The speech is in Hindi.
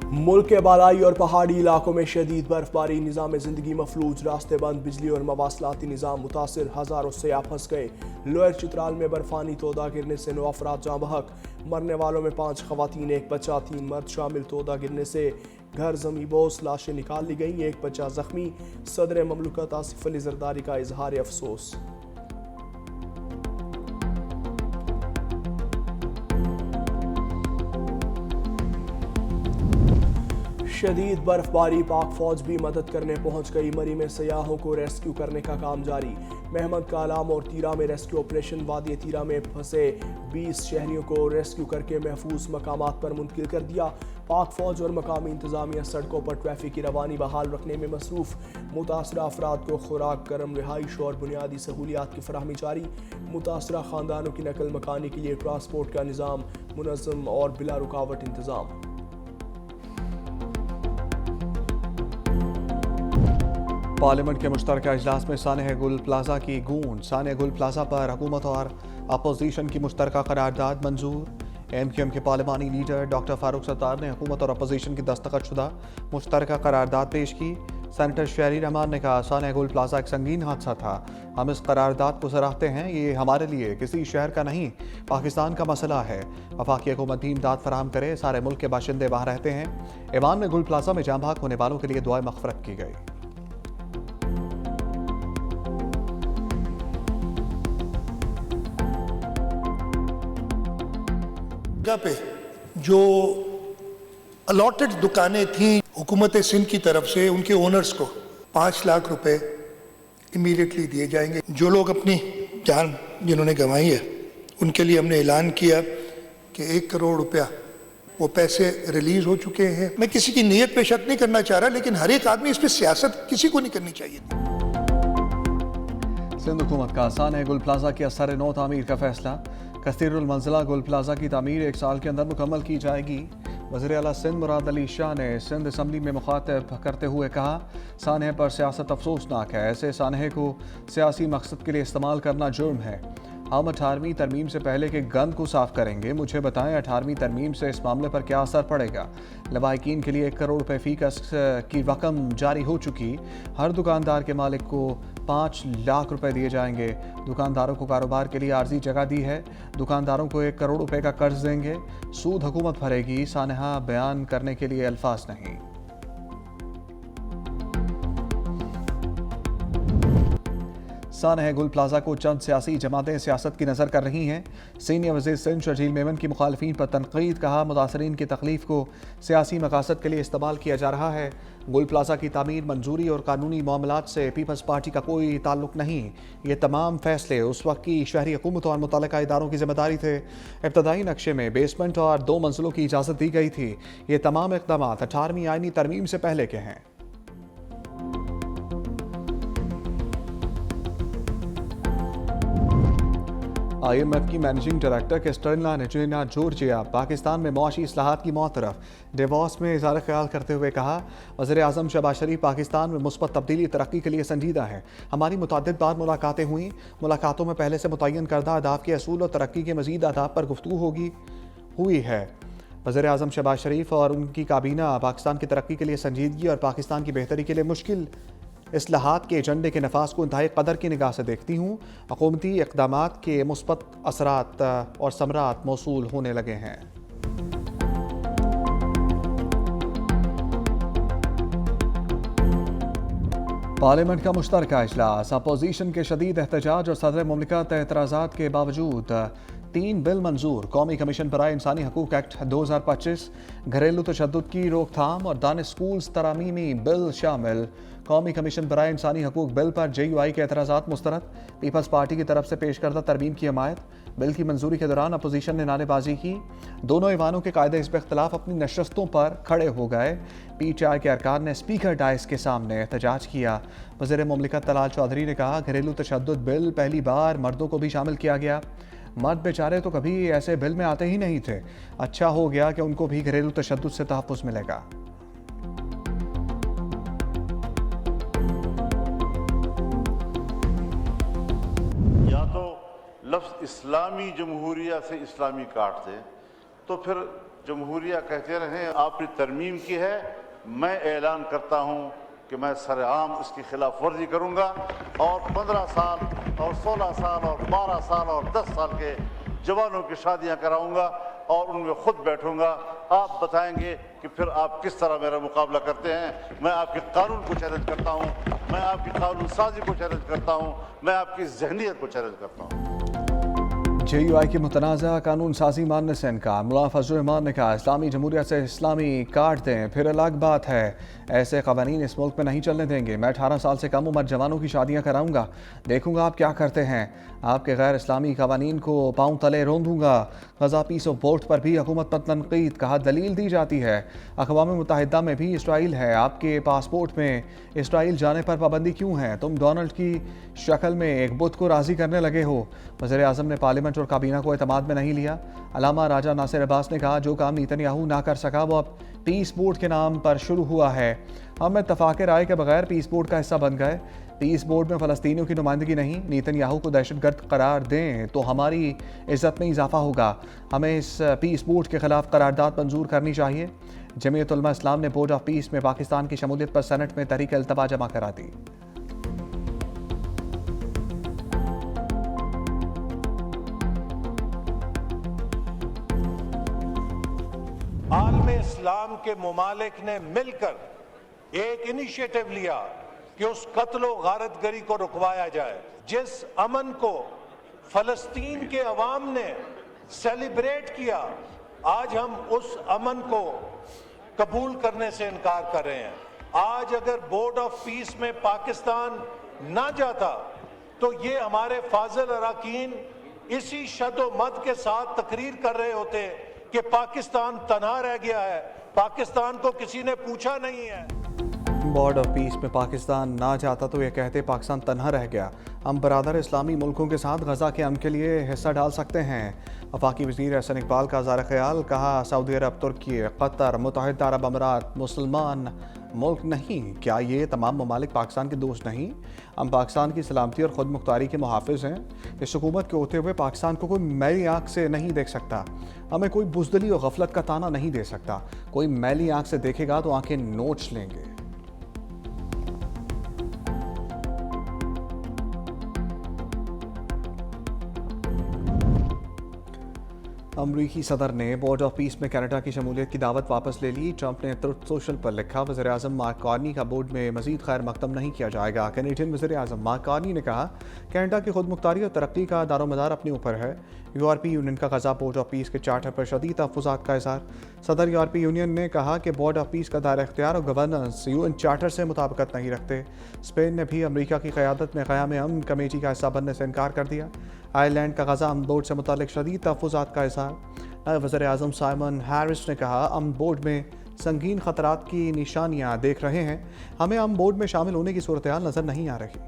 मुल्क के बालाई और पहाड़ी इलाकों में शदीद बर्फबारी, निज़ाम ज़िंदगी मफलूज, रास्ते बंद, बिजली और मवासलाती निज़ाम मुतासिर, हज़ारों सयाह फंस गए। लोअर चित्राल में बर्फानी तोदा गिरने से 9 अफराद जाँ बहक, मरने वालों में 5 खवातीन 1 बच्चा 3 मर्द शामिल। तोदा गिरने से घर जमी बोस, लाशें निकाल ली गईं, 1 बच्चा जख्मी। सदर ममलकत आसिफ अली जरदारी का इजहार अफसोस। शदीद बर्फबारी, पाक फौज भी मदद करने पहुंच गई। मरी में सयाहों को रेस्क्यू करने का काम जारी। महमद कालाम और तीरा में रेस्क्यू ऑपरेशन। वादी तीरा में फंसे 20 शहरियों को रेस्क्यू करके महफूज मकामात पर मुंतकिल कर दिया। पाक फौज और मकामी इंतजामिया सड़कों पर ट्रैफिक की रवानी बहाल रखने में मसरूफ। मुतासरा अफराद को खुराक, गर्म रिहाइश और बुनियादी सहूलियात की फराहमी जारी। मुतासरा खानदानों की नकल मकानी के लिए ट्रांसपोर्ट का निज़ाम मुनज़्ज़म और बिला रुकावट इंतजाम। पार्लियामेंट के मुश्तरका इजलास में सानह गुल प्लाजा की गूंज। सानह गुल प्लाजा पर हुकूमत और अपोजिशन की मुश्तरका करारदाद मंजूर। MQM के पार्लिमानी लीडर डॉक्टर फारूक सत्तार ने हुकूमत और अपोजिशन की दस्तखतशुदा मुश्तरका करारदाद पेश की। सेनेटर शहरी रहमान ने कहा, सानह गुल प्लाजा एक संगीन हादसा था, हम इस करारदाद को सराहते हैं। ये हमारे लिए किसी शहर का नहीं, पाकिस्तान का मसला है। वफाकी हुकूमत भी इमदाद फराहम करे, सारे मुल्क के बाशिंदे वहाँ रहते हैं। ईवान में गुल प्लाजा में जाँ बहक होने वालों के लिए दुआए मग़फ़िरत की गई। पे जो अलॉटेड दुकानें थी हुकूमत सिंध की तरफ से, उनके ओनर्स को 5 लाख रुपए इमीडिएटली दिए जाएंगे। जो लोग अपनी जान जिन्होंने गंवाई है उनके लिए हमने ऐलान किया कि 1 करोड़ रुपया वो पैसे रिलीज हो चुके हैं। मैं किसी की नीयत पे शक नहीं करना चाह रहा, लेकिन हर एक आदमी इस पर सियासत किसी को नहीं करनी चाहिए। सिंध हुकूमत का सानह गुल प्लाजा की असर नौ तामीर का फैसला। कसीरुल मंजिला गुल प्लाजा की तामीर 1 साल के अंदर मुकम्मल की जाएगी। वज़ीर आला सिंध मुराद अली शाह ने सिंध असम्बली में मुखातब करते हुए कहा, सानह पर सियासत अफसोसनाक है। ऐसे सानहे को सियासी मकसद के लिए इस्तेमाल करना जुर्म है। हम 18वीं तरमीम से पहले के गंद को साफ करेंगे। मुझे बताएं 18वीं तरमीम से इस मामले पर क्या असर पड़ेगा। लवाहिकीन के लिए 1 करोड़ रुपए फी की रकम जारी हो चुकी। हर दुकानदार के मालिक को 5 लाख रुपए दिए जाएंगे। दुकानदारों को कारोबार के लिए आर्जी जगह दी है। दुकानदारों को 1 करोड़ रुपए का कर्ज देंगे। सूद हुकूमत भरेगी। सानहा बयान करने के लिए अल्फाज नहीं। सानह गुल प्लाजा को चंद सियासी जमातें सियासत की नज़र कर रही हैं। सीनियर वज़ीर सिंध शर्जील मेमन की मुखालफीन पर तनकीद। कहा, मुतासरीन की तकलीफ को सियासी मकासद के लिए इस्तेमाल किया जा रहा है। गुल प्लाजा की तामीर, मंजूरी और कानूनी मामलात से पीपल्स पार्टी का कोई ताल्लुक नहीं। ये तमाम फैसले उस वक्त की शहरी हुकूमत और मुतल्लिका इदारों की जिम्मेदारी थे। इब्तदाई नक्शे में बेसमेंट और 2 मंजिलों की इजाज़त दी गई थी। ये तमाम इक़दाम 18वीं आईनी तरमीम से पहले के हैं। IMF की मैनेजिंग डायरेक्टर क्रिस्टलिना नेजेना जॉर्जिया पाकिस्तान में मौशी इस्लाहात की मौतरफ डिवोर्स में इज़हार ख्याल करते हुए कहा, वज़ीर आज़म शहबाज शरीफ पाकिस्तान में मुस्बत तब्दीली तरक्की के लिए संजीदा है। हमारी मुतअद्दिद बार मुलाकातें हुई। मुलाकातों में पहले से मुतय्यन करदा अहदाफ के असूल और तरक्की के मज़ीद अहदाफ पर गुफ्तगू हुई है। वज़ीर आज़म शहबाज शरीफ और उनकी काबीना पाकिस्तान की तरक्की के लिए संजीदगी और पाकिस्तान की बेहतरी के लिए मुश्किल इस्लाहात के एजेंडे के नफाज को इंतहाई कदर की निगाह से देखती हूँ। हुकूमती इक़दामात के मुस्बत असरात और समरात मौसूल होने लगे हैं। पार्लियामेंट का मुश्तरका इजलास। अपोजिशन के शदीद एहतजाज और सदर मुमलिकत एतराज़ात के बावजूद 3 बिल मंजूर। कौमी कमीशन बराए इंसानी हकूक़ एक्ट 2025, घरेलू तशद्दुद की रोकथाम और दानिश स्कूल्स तरामीमी बिल शामिल। कौमी कमीशन बराए इंसानी हकूक़ बिल पर JUI के एतराज़ात मुस्तरद। पीपल्स पार्टी की तरफ से पेश करदा तरमीम की हमायत। बिल की मंजूरी के दौरान अपोजिशन ने नारेबाजी की। दोनों ईवानों के कायदे हिस्ब इख्तिलाफ अपनी नशस्तों पर खड़े हो गए। PTI के अरकान ने स्पीकर डाइस के सामने एहतजाज किया। वज़ीर मुमलिकत तलाल चौधरी ने कहा, घरेलू तशद्दुद बिल पहली बार मर्दों को भी शामिल किया गया। मर्द बेचारे तो कभी ऐसे बिल में आते ही नहीं थे। अच्छा हो गया कि उनको भी घरेलू तशद्दुद से तहफ़्फ़ुज़ मिलेगा। या तो लफ्ज़ इस्लामी जमहूरिया से इस्लामी काट दे, तो फिर जमहूरिया कहते रहें, आपने तरमीम की है, मैं ऐलान करता हूँ कि मैं सरेआम इसकी खिलाफ वर्जी करूँगा और 15 साल और 16 साल और 12 साल और 10 साल के जवानों की शादियाँ कराऊँगा और उनमें खुद बैठूँगा। आप बताएंगे कि फिर आप किस तरह मेरा मुकाबला करते हैं। मैं आपके कानून को चैलेंज करता हूँ, मैं आपकी कानून साजी को चैलेंज करता हूँ, मैं आपकी जहनीत को चैलेंज करता हूँ। JUI की मुतनाज़ा कानून साजी मानने से इनकार। मुल्ला फजल रहमान ने कहा, इस्लामी जमहूरियत से इस्लामी काट दें फिर अलग बात है, ऐसे कवानीन इस मुल्क में नहीं चलने देंगे। मैं 18 साल से कम उम्र जवानों की शादियां कराऊंगा, देखूंगा आप क्या करते हैं। आपके गैर इस्लामी कवानीन को पाँव तले रोंदूंगा। गजा पीस ऑफ बोर्ड पर भी हुकूमत पर तनकीद, कहा दलील दी जाती है अक़वाम मुत्तहिदा में भी इसराइल है, आपके पासपोर्ट में इसराइल जाने पर पाबंदी क्यों है? तुम डोनाल्ड की शक्ल में एक बुत को राज़ी करने लगे हो। वज़ीर आज़म ने पार्लियामेंट और काबीना को एतमाद में नहीं लिया। अलामा राजा नासिर अब्बास ने कहा, जो काम नेतन्याहू ना कर सका वो अब पीस बोर्ड के नाम पर शुरू हुआ है। हम इत्तफ़ाक़ राय के बगैर पीस बोर्ड का हिस्सा बन गए। पीस बोर्ड में फ़लस्तीनियों की नुमाइंदगी नहीं। नेतन्याहू को दहशतगर्द करार दें तो हमारी इज़्ज़त में इजाफा होगा। हमें इस पीस बोर्ड के ख़िलाफ़ करारदाद मंजूर करनी चाहिए। जमीयत उलमा इस्लाम ने बोर्ड ऑफ पीस में पाकिस्तान की शमूलियत पर सेनेट में तहरीक इल्तवा जमा करा दी। आलम इस्लाम के मुमालिक ने मिलकर एक इनिशिएटिव लिया कि उस कत्ल व गारतगरी को रुकवाया जाए। जिस अमन को फलस्तीन के अवाम ने सेलिब्रेट किया, आज हम उस अमन को कबूल करने से इनकार कर रहे हैं। आज अगर बोर्ड ऑफ पीस में पाकिस्तान ना जाता तो ये हमारे फाजिल अरकान इसी शदो मद के साथ तकरीर कर रहे होते कि पाकिस्तान तन्हा रह गया है, पाकिस्तान को किसी ने पूछा नहीं है। बोर्ड ऑफ पीस में पाकिस्तान ना जाता तो ये कहते पाकिस्तान तन्हा रह गया। हम बरादर इस्लामी मुल्कों के साथ गजा के अमन के लिए हिस्सा डाल सकते हैं। वफाकी वज़ीर एहसन इकबाल का ज़ाहिर ख्याल, कहा सऊदी अरब, तुर्की, कतर, मुत्तहिदा अरब अमीरात मुसलमान मुल्क नहीं, क्या ये तमाम ममालिक पाकिस्तान के दोस्त नहीं? हम पाकिस्तान की सलामती और ख़ुद मुख्तारी के मुहाफ़िज़ हैं। इस हुकूमत के होते हुए पाकिस्तान को कोई मैली आँख से नहीं देख सकता। हमें कोई बुज़दिली और गफलत का ताना नहीं दे सकता। कोई मैली आँख से देखेगा तो आँखें नोच लेंगे। अमरीकी सदर ने बोर्ड ऑफ पीस में कनाडा की शमूलियत की दावत वापस ले ली। ट्रंप ने ट्रुथ सोशल पर लिखा, वज़ीर आज़म मार्क कार्नी का बोर्ड में मज़ीद खैर मकदम नहीं किया जाएगा। कैनेडियन वज़ीर आज़म मार्क कार्नी ने कहा, कनाडा की खुद मुख्तारी और तरक्की का दारोमदार अपने ऊपर है। यूरोपीय यूनियन का गजा बोर्ड ऑफ पीस के चार्टर पर शदीद तहफ़्फ़ुज़ात का इज़हार। सदर यूरोपीय यूनियन ने कहा कि बोर्ड ऑफ पीस का दायरा इख्तियार और गवर्नेंस UN चार्टर से मुताबिकत नहीं रखते। स्पेन ने भी अमरीका की क़यादत में क़याम अमन कमेटी का हिस्सा बनने से इनकार कर दिया। आयरलैंड का गजा अमन बोर्ड से मुताल्लिक़ शदीद तहफ़्फ़ुज़ात का इज़हार। वज़ीर आज़म साइमन हैरिस ने कहा, अमन बोर्ड में संगीन ख़तरात की निशानियाँ देख रहे हैं, हमें अमन बोर्ड में शामिल होने की सूरत हाल नज़र नहीं आ रही।